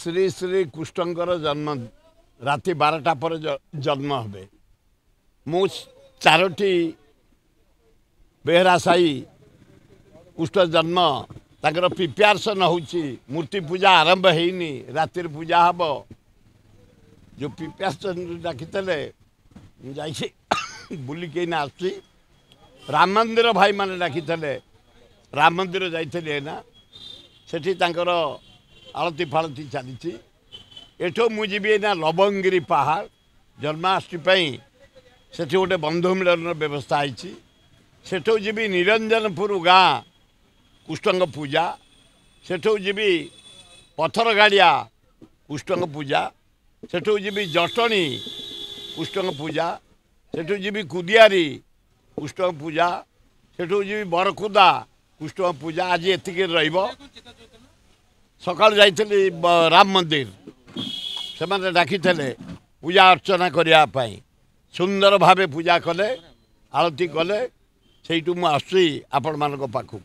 श्री श्री कृष्णकर जन्म राति 12टा पर जन्म हे मु 4टी बेहरा साई कृष्ण जन्म ताकर प्रिपेरेसन होची मूर्ति पूजा आरंभ हैनी राति पूजा हम जो प्रिपेरेसन डाकी जाइए बुलिक आसी राम मंदिर भाई माने डाकी राम मंदिर जाइए ना सेठी तांकर आलती फालती चली एठो मुझे ना लवंगिरी पहाड़ जन्माष्टमी से गोटे बंधु मिलन व्यवस्था है सेठो जी निरंजनपुर गाँ कृष्ण पूजा सेठो जी पथर गाड़िया कृष्ण पूजा सेठो जी जटणी कृष्ण पूजा सेठो जी कुदियारी कृष्ण पूजा सेठो जी बरकुदा कृष्ण पूजा आज एतिक सकाल जाइए राम मंदिर से डाकी पूजा अर्चना करने सुंदर भावे पूजा कले आरती कले से मुझे आपण मान पाखक।